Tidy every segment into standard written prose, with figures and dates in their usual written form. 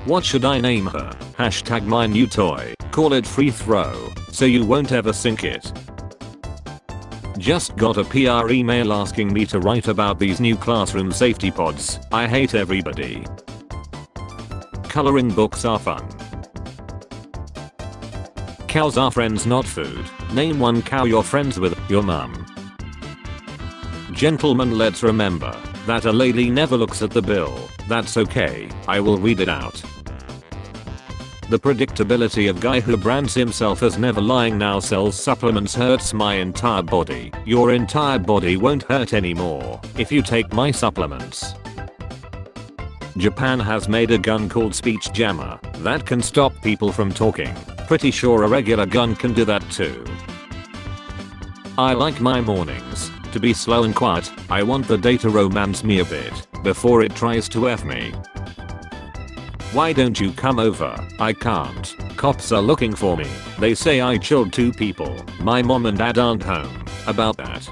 What should I name her? Hashtag my new toy. Call it free throw, so you won't ever sink it. Just got a PR email asking me to write about these new classroom safety pods. I hate everybody. Coloring books are fun. Cows are friends, not food. Name one cow you're friends with. Your mum. Gentlemen, let's remember that a lady never looks at the bill. That's okay, I will read it out. The predictability of guy who brands himself as never lying now sells supplements hurts my entire body. Your entire body won't hurt anymore if you take my supplements. Japan has made a gun called Speech Jammer that can stop people from talking. Pretty sure a regular gun can do that too. I like my mornings to be slow and quiet. I want the day to romance me a bit before it tries to F me. Why don't you come over? I can't. Cops are looking for me. They say I killed 2 people. My mom and dad aren't home about that.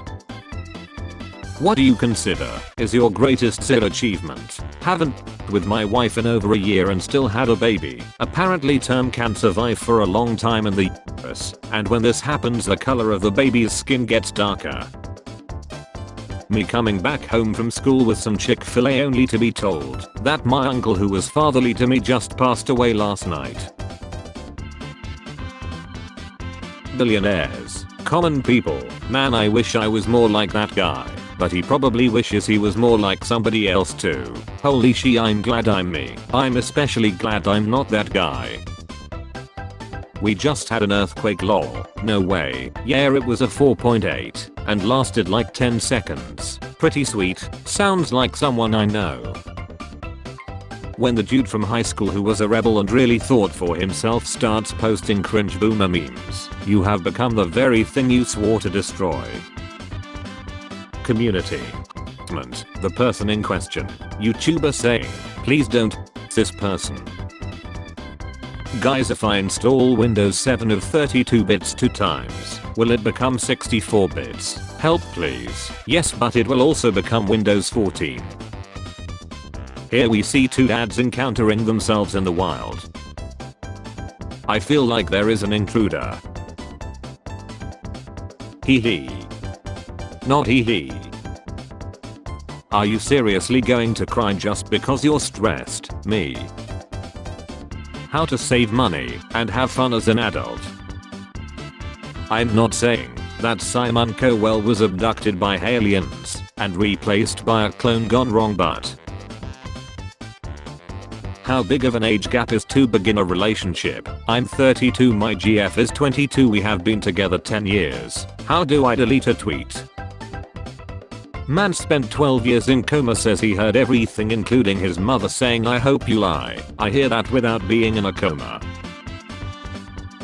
What do you consider is your greatest SID achievement? Haven't with my wife in over a year and still had a baby. Apparently term can survive for a long time in the US, and when this happens the color of the baby's skin gets darker. Me coming back home from school with some Chick-fil-A only to be told that my uncle who was fatherly to me just passed away last night. Billionaires. Common people. Man, I wish I was more like that guy. But he probably wishes he was more like somebody else too. Holy shit, I'm glad I'm me. I'm especially glad I'm not that guy. We just had an earthquake, lol. No way. Yeah, it was a 4.8 and lasted like 10 seconds. Pretty sweet. Sounds like someone I know. When the dude from high school who was a rebel and really thought for himself starts posting cringe boomer memes, you have become the very thing you swore to destroy. Community. The person in question. YouTuber saying, please don't this person. Guys, if I install Windows 7 of 32 bits 2 times, will it become 64 bits? Help please. Yes, but it will also become Windows 14. Here we see 2 dads encountering themselves in the wild. I feel like there is an intruder. Hee hee. Not hee hee. Are you seriously going to cry just because you're stressed? Me. How to save money and have fun as an adult. I'm not saying that Simon Cowell was abducted by aliens and replaced by a clone gone wrong, but how big of an age gap is to begin a relationship? I'm 32, my GF is 22, we have been together 10 years. How do I delete a tweet? Man spent 12 years in coma, says he heard everything including his mother saying I hope you lie. I hear that without being in a coma.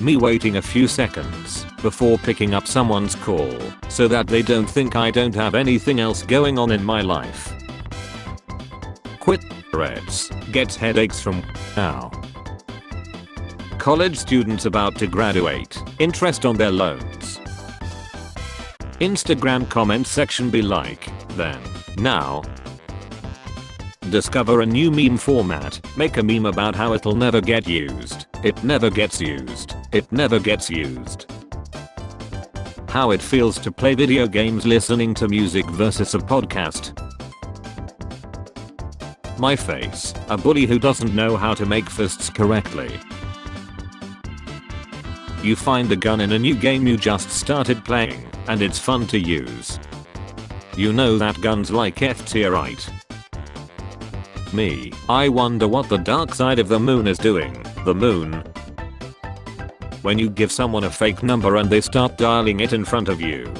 Me waiting a few seconds before picking up someone's call so that they don't think I don't have anything else going on in my life. Quit threads. Gets headaches from now. College students about to graduate. Interest on their loans. Instagram comment section be like, then, now. Discover a new meme format. Make a meme about how it'll never get used. It never gets used. It never gets used. How it feels to play video games listening to music versus a podcast. My face. A bully who doesn't know how to make fists correctly. You find a gun in a new game you just started playing, and it's fun to use. You know that gun's like F tier, right? Me. I wonder what the dark side of the moon is doing. The moon. When you give someone a fake number and they start dialing it in front of you.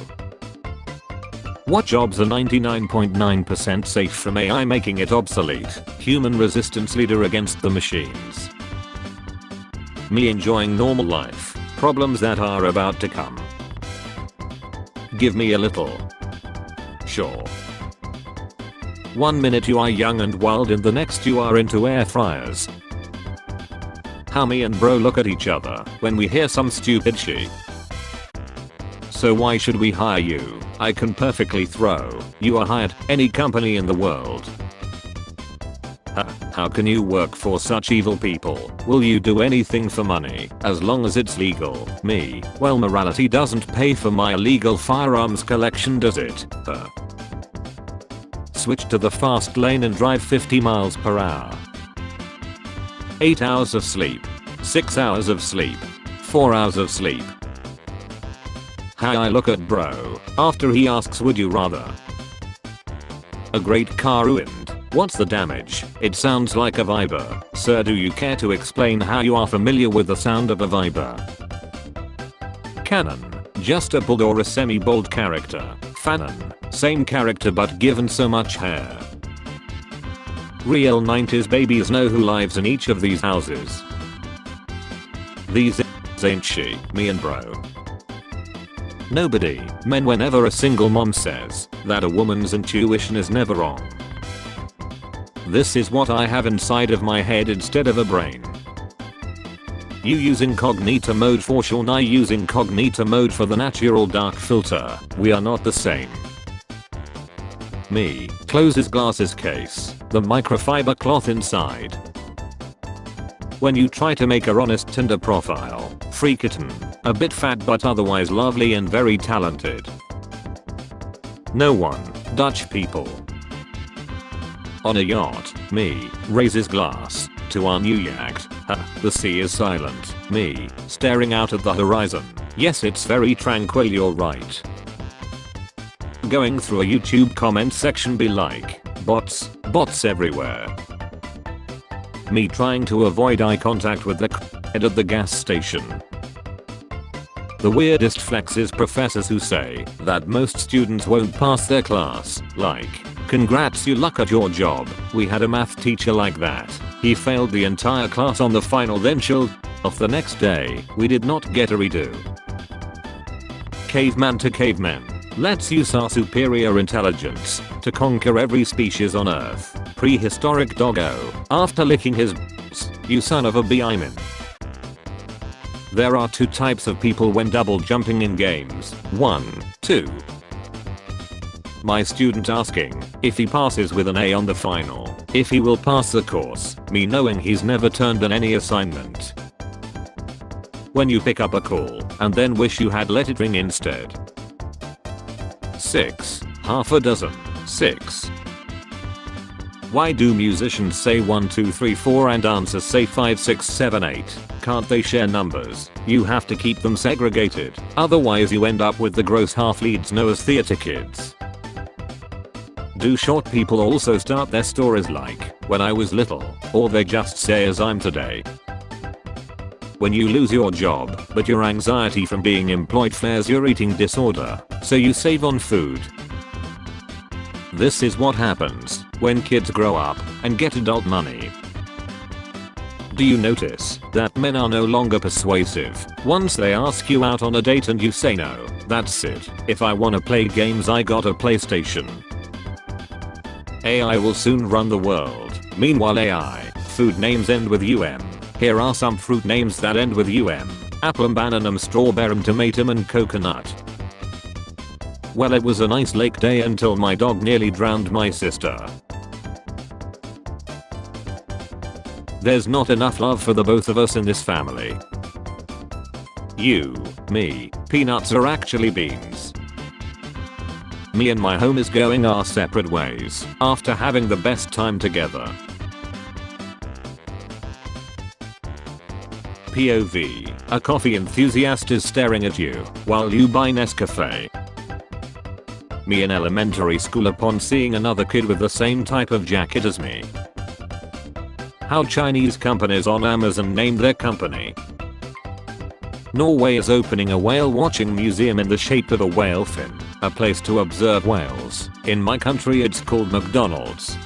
What jobs are 99.9% safe from AI making it obsolete? Human resistance leader against the machines. Me enjoying normal life. Problems that are about to come. Give me a little. Sure. 1 minute you are young and wild and the next you are into air fryers. How me and bro look at each other when we hear some stupid shit. So why should we hire you? I can perfectly throw. You are hired. Any company in the world. How can you work for such evil people? Will you do anything for money, as long as it's legal? Me, well, morality doesn't pay for my illegal firearms collection, does it? Switch to the fast lane and drive 50 miles per hour. 8 hours of sleep. 6 hours of sleep. 4 hours of sleep. How I look at bro, after he asks would you rather. A great car ruined. What's the damage? It sounds like a Viber. Sir, do you care to explain how you are familiar with the sound of a Viber? Canon. Just a bald or a semi-bald character. Fanon. Same character but given so much hair. Real 90s babies know who lives in each of these houses. These ain't she, me and bro. Nobody, men, whenever a single mom says that a woman's intuition is never wrong. This is what I have inside of my head instead of a brain. You use incognito mode for sure, I use incognito mode for the natural dark filter. We are not the same. Me, closes glasses case, the microfiber cloth inside. When you try to make a honest Tinder profile, free kitten, a bit fat but otherwise lovely and very talented. No one, Dutch people. On a yacht, me, raises glass, to our new yacht, the sea is silent, me, staring out at the horizon, yes it's very tranquil, you're right. Going through a YouTube comment section be like, bots everywhere. Me trying to avoid eye contact with the head at the gas station. The weirdest flex is professors who say that most students won't pass their class, like, congrats, you luck at your job. We had a math teacher like that. He failed the entire class on the final, then chilled off the next day. We did not get a redo. Caveman to cavemen. Let's use our superior intelligence to conquer every species on Earth. Prehistoric doggo. After licking his you son of a bee, I'm in. There are two types of people when double jumping in games. 1, 2. My student asking if he passes with an A on the final, if he will pass the course, me knowing he's never turned in any assignment. When you pick up a call and then wish you had let it ring instead. 6. Half a dozen. 6. Why do musicians say 1 2 3 4 and dancers say 5 6 7 8? Can't they share numbers? You have to keep them segregated, otherwise you end up with the gross half leads known as theater kids. Do short people also start their stories like, when I was little, or they just say as I'm today? When you lose your job, but your anxiety from being employed flares your eating disorder, so you save on food. This is what happens when kids grow up and get adult money. Do you notice that men are no longer persuasive once they ask you out on a date and you say no? That's it. If I wanna play games I got a PlayStation. AI will soon run the world. Meanwhile AI, food names end with UM. Here are some fruit names that end with UM. Apple, banana, strawberry, tomato and coconut. Well, it was a nice lake day until my dog nearly drowned my sister. There's not enough love for the both of us in this family. You, me, peanuts are actually beans. Me and my home is going our separate ways after having the best time together. POV, a coffee enthusiast is staring at you while you buy Nescafe. Me in elementary school upon seeing another kid with the same type of jacket as me. How Chinese companies on Amazon named their company. Norway is opening a whale watching museum in the shape of a whale fin, a place to observe whales. In my country it's called McDonald's.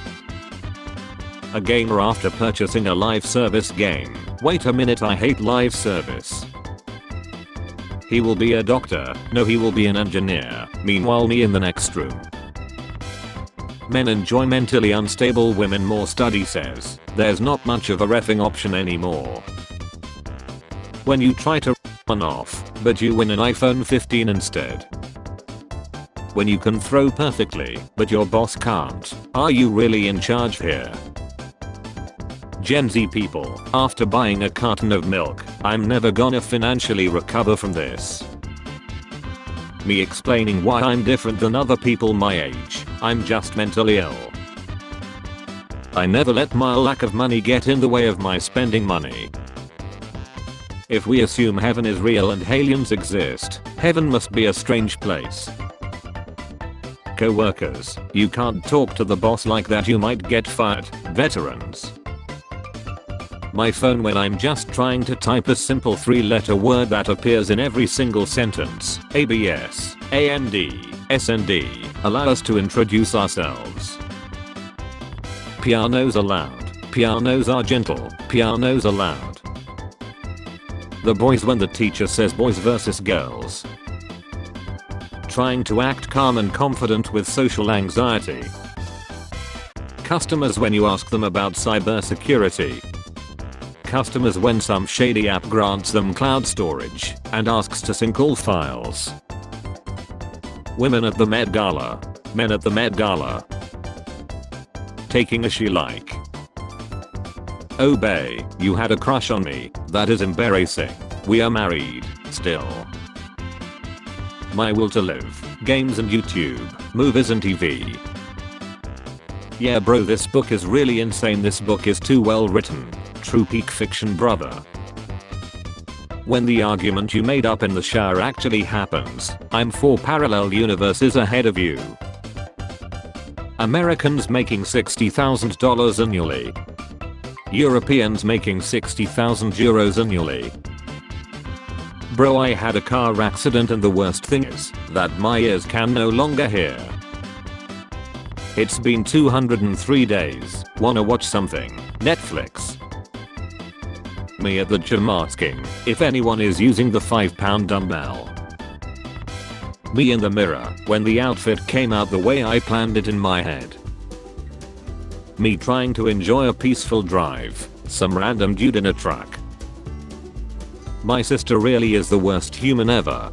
A gamer after purchasing a live service game. Wait a minute, I hate live service. He will be a doctor. No, he will be an engineer. Meanwhile me in the next room. Men enjoy mentally unstable women more, study says. There's not much of a reffing option anymore. When you try to run off, but you win an iPhone 15 instead. When you can throw perfectly, but your boss can't. Are you really in charge here? Gen Z people, after buying a carton of milk, I'm never gonna financially recover from this. Me explaining why I'm different than other people my age, I'm just mentally ill. I never let my lack of money get in the way of my spending money. If we assume heaven is real and aliens exist, heaven must be a strange place. Co-workers, you can't talk to the boss like that, you might get fired. Veterans. My phone when I'm just trying to type a simple 3-letter word that appears in every single sentence. ABS, AND, SND, allow us to introduce ourselves. Pianos are loud, pianos are gentle, pianos are loud. The boys when the teacher says boys versus girls. Trying to act calm and confident with social anxiety. Customers when you ask them about cybersecurity. Customers when some shady app grants them cloud storage and asks to sync all files. Women at the Met Gala. Men at the Met Gala. Taking a she like. Oh bae, you had a crush on me, that is embarrassing. We are married, still. My will to live, games and YouTube, movies and TV. Yeah bro, this book is really insane, this book is too well written. True peak fiction brother. When the argument you made up in the shower actually happens, I'm 4 parallel universes ahead of you. Americans making $60,000 annually. Europeans making 60,000 euros annually. Bro, I had a car accident and the worst thing is that my ears can no longer hear. It's been 203 days. Wanna watch something? Netflix. Me at the gym asking if anyone is using the 5-pound dumbbell. Me in the mirror when the outfit came out the way I planned it in my head. Me trying to enjoy a peaceful drive, some random dude in a truck. My sister really is the worst human ever.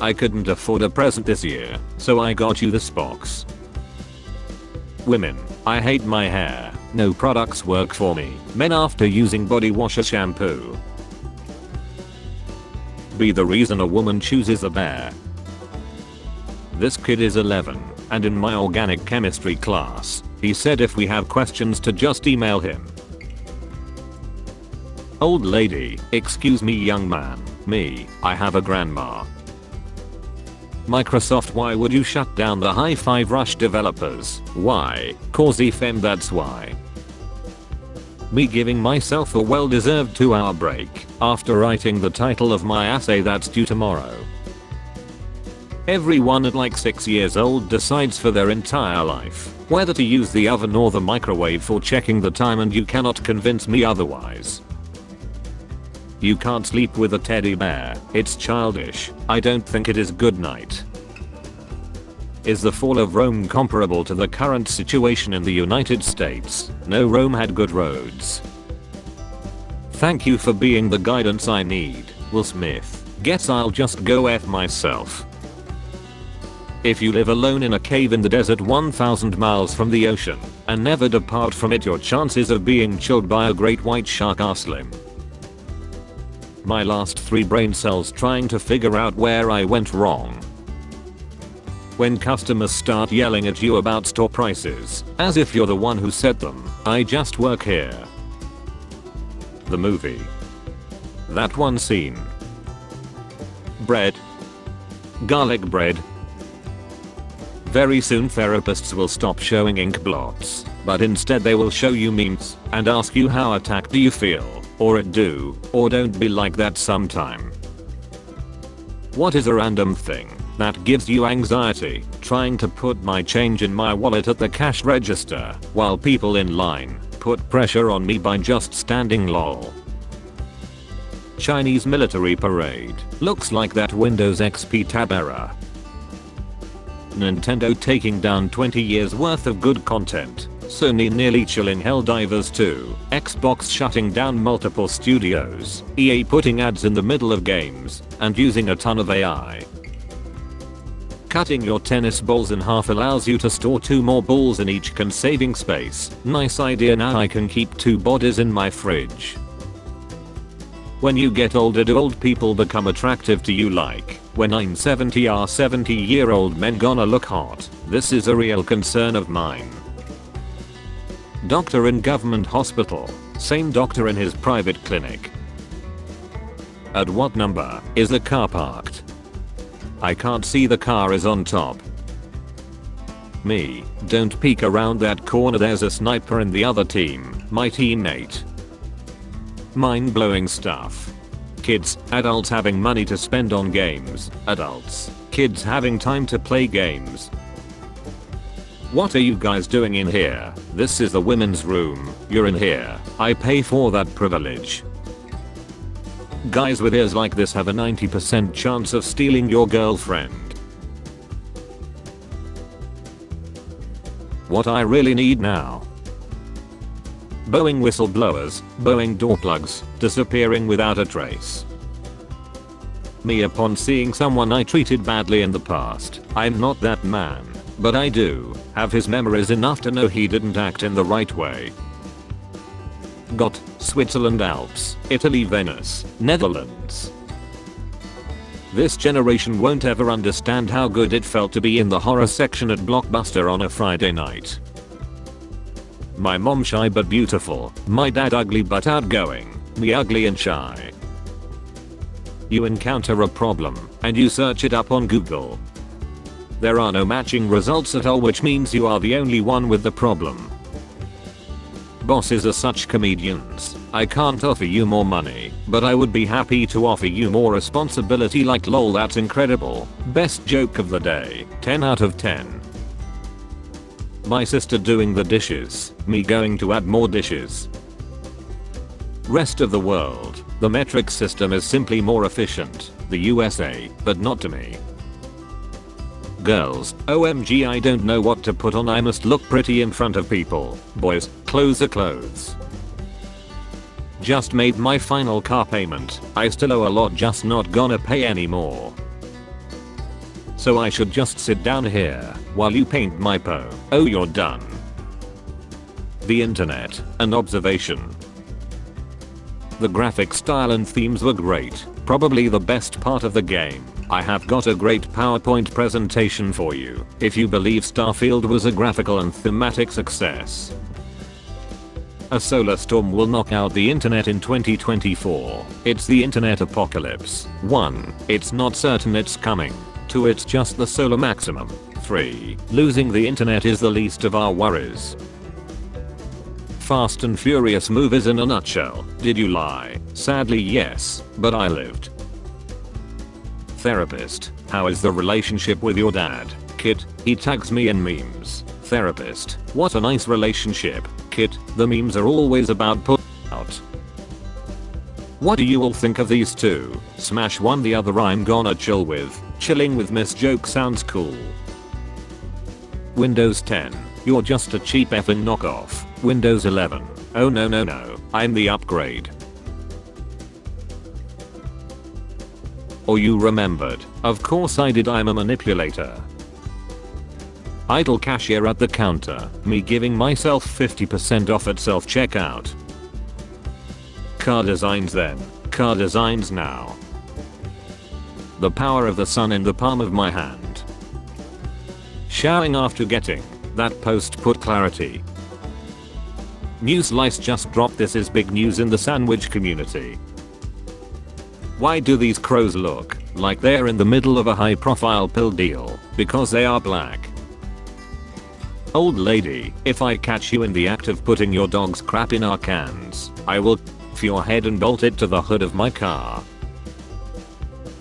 I couldn't afford a present this year, so I got you this box. Women, I hate my hair, no products work for me. Men after using body wash or shampoo. Be the reason a woman chooses a bear. This kid is 11. And in my organic chemistry class, he said if we have questions to just email him. Old lady, excuse me young man, me, I have a grandma. Microsoft, why would you shut down the High Five Rush developers? Why? Cause FM, that's why. Me giving myself a well-deserved 2-hour break after writing the title of my essay that's due tomorrow. Everyone at like 6 years old decides for their entire life whether to use the oven or the microwave for checking the time, and you cannot convince me otherwise. You can't sleep with a teddy bear, it's childish. I don't think it is good night. Is the fall of Rome comparable to the current situation in the United States? No, Rome had good roads. Thank you for being the guidance I need, Will Smith. Guess I'll just go F myself. If you live alone in a cave in the desert 1,000 miles from the ocean and never depart from it, your chances of being chilled by a great white shark are slim. My last 3 brain cells trying to figure out where I went wrong. When customers start yelling at you about store prices, as if you're the one who set them. I just work here. The movie. That one scene. Bread. Garlic bread. Very soon therapists will stop showing ink blots, but instead they will show you memes and ask you how attacked do you feel, or it do, or don't be like that sometime. What is a random thing that gives you anxiety? Trying to put my change in my wallet at the cash register while people in line put pressure on me by just standing lol. Chinese military parade. Looks like that Windows XP tab error. Nintendo taking down 20 years worth of good content. Sony nearly chilling Helldivers 2. Xbox shutting down multiple studios. EA putting ads in the middle of games and using a ton of AI. Cutting your tennis balls in half allows you to store 2 more balls in each can saving space. Nice idea, now I can keep 2 bodies in my fridge. When you get older, do old people become attractive to you? Like, when I'm 70, are 70-year-old men gonna look hot? This is a real concern of mine. Doctor in government hospital. Same doctor in his private clinic. At what number is the car parked? I can't see, the car is on top. Me, don't peek around that corner, there's a sniper in the other team, my teammate. Mind-blowing stuff. Kids, adults having money to spend on games, adults, kids having time to play games. What are you guys doing in here? This is the women's room, you're in here, I pay for that privilege. Guys with ears like this have a 90% chance of stealing your girlfriend. What I really need now. Boeing whistleblowers, Boeing door plugs, disappearing without a trace. Me upon seeing someone I treated badly in the past. I'm not that man, but I do have his memories enough to know he didn't act in the right way. Got Switzerland, Alps, Italy, Venice, Netherlands. This generation won't ever understand how good it felt to be in the horror section at Blockbuster on a Friday night. My mom shy but beautiful, my dad ugly but outgoing, me ugly and shy. You encounter a problem, and you search it up on Google. There are no matching results at all, which means you are the only one with the problem. Bosses are such comedians. I can't offer you more money, but I would be happy to offer you more responsibility. Like, lol, that's incredible. Best joke of the day. 10 out of 10. My sister doing the dishes, me going to add more dishes. Rest of the world. The metric system is simply more efficient. The USA, but not to me. Girls, OMG, I don't know what to put on, I must look pretty in front of people. Boys, clothes are clothes. Just made my final car payment. I still owe a lot, just not gonna pay anymore. So I should just sit down here while you paint my po. Oh, you're done. The internet, an observation. The graphic style and themes were great, probably the best part of the game. I have got a great PowerPoint presentation for you, if you believe Starfield was a graphical and thematic success. A solar storm will knock out the internet in 2024. It's the internet apocalypse. 1. It's not certain it's coming. 2. It's just the solar maximum. 3. Losing the internet is the least of our worries. Fast and Furious movies in a nutshell. Did you lie? Sadly yes, but I lived. Therapist, how is the relationship with your dad? Kid, he tags me in memes. Therapist, what a nice relationship. Kid, the memes are always about pull out. What do you all think of these two? Smash one, the other I'm gonna chill with. Chilling with Miss Joke sounds cool. Windows 10, you're just a cheap effing knockoff. Windows 11, oh no, I'm the upgrade. Or you remembered. Of course I did, I'm a manipulator. Idle cashier at the counter, me giving myself 50% off at self-checkout. Car designs then, car designs now. The power of the sun in the palm of my hand. Showering after getting that post put clarity. New slice just dropped, this is big news in the sandwich community. Why do these crows look like they're in the middle of a high profile pill deal? Because they are black. Old lady, if I catch you in the act of putting your dog's crap in our cans, I will f your head and bolt it to the hood of my car.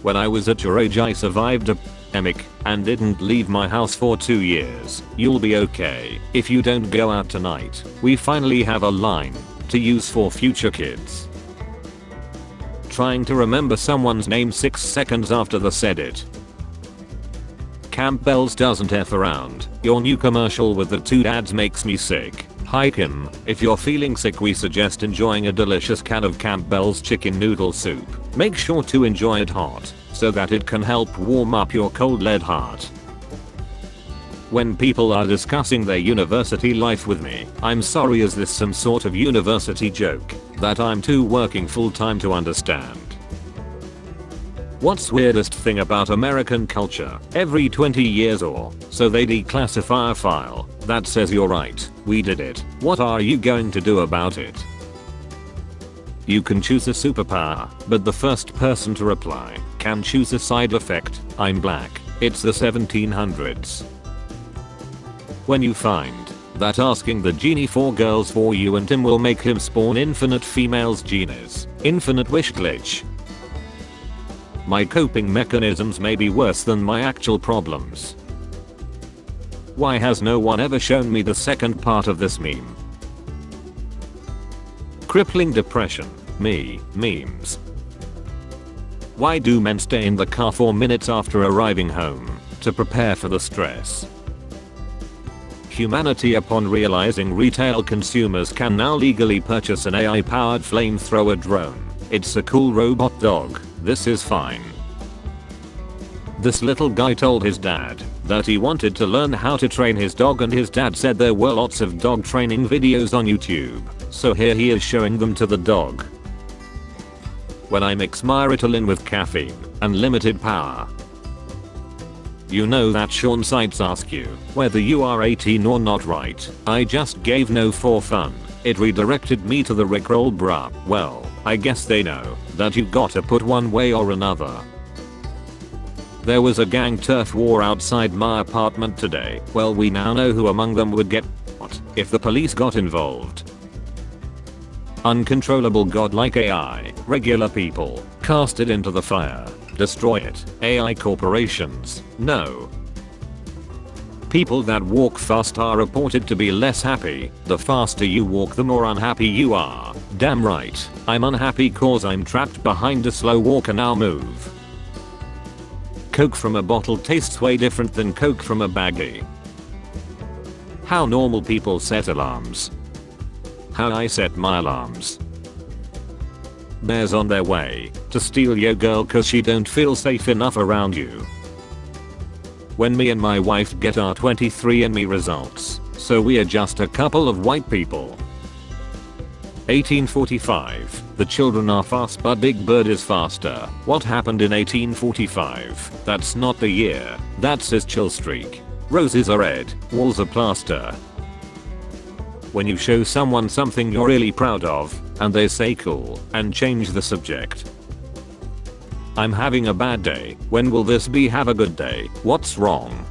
When I was at your age I survived a pandemic and didn't leave my house for 2 years. You'll be okay if you don't go out tonight. We finally have a line to use for future kids. Trying to remember someone's name 6 seconds after they said it. Campbell's doesn't F around. Your new commercial with the 2 dads makes me sick. Hi Kim, if you're feeling sick we suggest enjoying a delicious can of Campbell's chicken noodle soup. Make sure to enjoy it hot, so that it can help warm up your cold lead heart. when people are discussing their university life with me. I'm sorry, is this some sort of university joke that I'm too working full time to understand? What's weirdest thing about American culture? Every 20 years or so they declassify a file that says you're right, we did it. What are you going to do about it? You can choose a superpower, but the first person to reply can choose a side effect. I'm black. It's the 1700s. When you find that asking the genie for girls for you and him will make him spawn infinite females genies. Infinite wish glitch. My coping mechanisms may be worse than my actual problems. Why has no one ever shown me the second part of this meme? Crippling depression. Me. Memes. Why do men stay in the car 4 minutes after arriving home to prepare for the stress? Humanity upon realizing retail consumers can now legally purchase an AI-powered flamethrower drone. It's a cool robot dog. This is fine. This little guy told his dad that he wanted to learn how to train his dog, and his dad said there were lots of dog training videos on YouTube. So here he is showing them to the dog. When I mix my Ritalin with caffeine, unlimited power. You know that Sean sites ask you whether you are 18 or not, right? I just gave no for fun. It redirected me to the Rickroll bruh. Well, I guess they know that you gotta put one way or another. There was a gang turf war outside my apartment today. Well, we now know who among them would get what if the police got involved. Uncontrollable godlike AI, regular people, cast it into the fire, destroy it. AI corporations, no. People that walk fast are reported to be less happy. The faster you walk, the more unhappy you are. Damn right, I'm unhappy cause I'm trapped behind a slow walker. Now move. Coke from a bottle tastes way different than Coke from a baggie. How normal people set alarms. How I set my alarms. Bears on their way to steal your girl cause she don't feel safe enough around you. When me and my wife get our 23andMe results, so we are just a couple of white people. 1845. The children are fast but Big Bird is faster. What happened in 1845? That's not the year. That's his chill streak. Roses are red, walls are plaster. When you show someone something you're really proud of, and they say cool, and change the subject. I'm having a bad day. When will this be have a good day? What's wrong?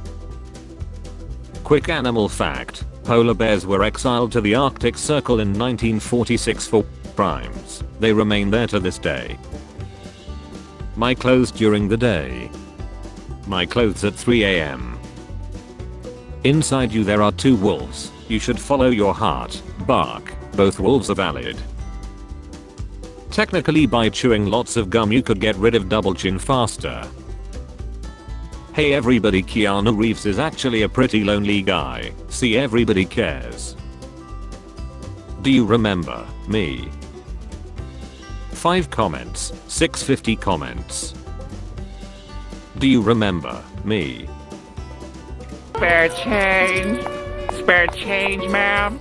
Quick animal fact. Polar bears were exiled to the Arctic Circle in 1946 for crimes. They remain there to this day. My clothes during the day. My clothes at 3 AM. Inside you there are two wolves. You should follow your heart. Bark. Both wolves are valid. Technically by chewing lots of gum you could get rid of double chin faster. Hey everybody, Keanu Reeves is actually a pretty lonely guy. See, everybody cares. Do you remember me? 5 comments, 650 comments. Do you remember me? Spare change, ma'am.